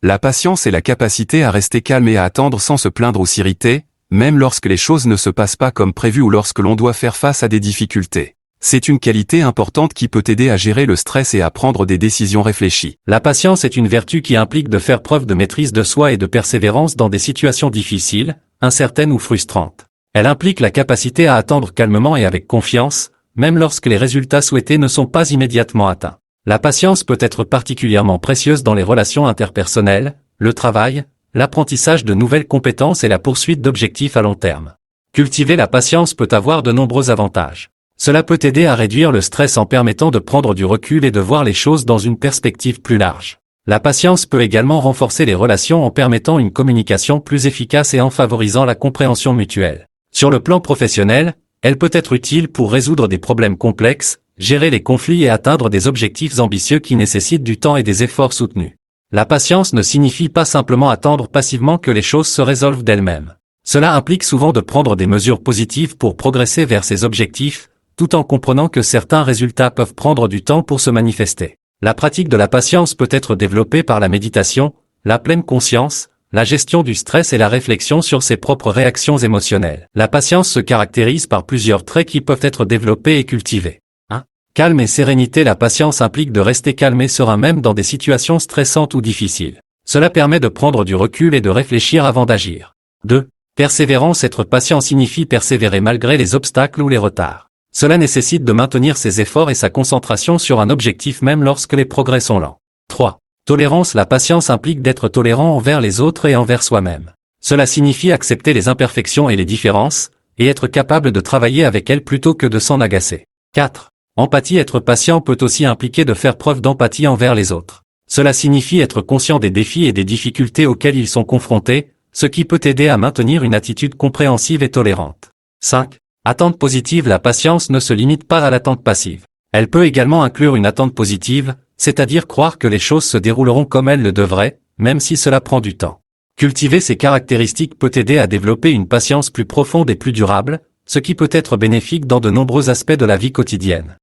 La patience est la capacité à rester calme et à attendre sans se plaindre ou s'irriter, même lorsque les choses ne se passent pas comme prévu ou lorsque l'on doit faire face à des difficultés. C'est une qualité importante qui peut aider à gérer le stress et à prendre des décisions réfléchies. La patience est une vertu qui implique de faire preuve de maîtrise de soi et de persévérance dans des situations difficiles, incertaines ou frustrantes. Elle implique la capacité à attendre calmement et avec confiance, même lorsque les résultats souhaités ne sont pas immédiatement atteints. La patience peut être particulièrement précieuse dans les relations interpersonnelles, le travail, l'apprentissage de nouvelles compétences et la poursuite d'objectifs à long terme. Cultiver la patience peut avoir de nombreux avantages. Cela peut aider à réduire le stress en permettant de prendre du recul et de voir les choses dans une perspective plus large. La patience peut également renforcer les relations en permettant une communication plus efficace et en favorisant la compréhension mutuelle. Sur le plan professionnel, elle peut être utile pour résoudre des problèmes complexes, gérer les conflits et atteindre des objectifs ambitieux qui nécessitent du temps et des efforts soutenus. La patience ne signifie pas simplement attendre passivement que les choses se résolvent d'elles-mêmes. Cela implique souvent de prendre des mesures positives pour progresser vers ces objectifs, tout en comprenant que certains résultats peuvent prendre du temps pour se manifester. La pratique de la patience peut être développée par la méditation, la pleine conscience, la gestion du stress et la réflexion sur ses propres réactions émotionnelles. La patience se caractérise par plusieurs traits qui peuvent être développés et cultivés. 1. Calme et sérénité. La patience implique de rester calme et serein même dans des situations stressantes ou difficiles. Cela permet de prendre du recul et de réfléchir avant d'agir. 2. Persévérance. Être patient signifie persévérer malgré les obstacles ou les retards. Cela nécessite de maintenir ses efforts et sa concentration sur un objectif même lorsque les progrès sont lents. 3. Tolérance. La patience implique d'être tolérant envers les autres et envers soi-même. Cela signifie accepter les imperfections et les différences, et être capable de travailler avec elles plutôt que de s'en agacer. 4. Empathie. Être patient peut aussi impliquer de faire preuve d'empathie envers les autres. Cela signifie être conscient des défis et des difficultés auxquels ils sont confrontés, ce qui peut aider à maintenir une attitude compréhensive et tolérante. 5. Attente positive. La patience ne se limite pas à l'attente passive. Elle peut également inclure une attente positive, c'est-à-dire croire que les choses se dérouleront comme elles le devraient, même si cela prend du temps. Cultiver ces caractéristiques peut aider à développer une patience plus profonde et plus durable, ce qui peut être bénéfique dans de nombreux aspects de la vie quotidienne.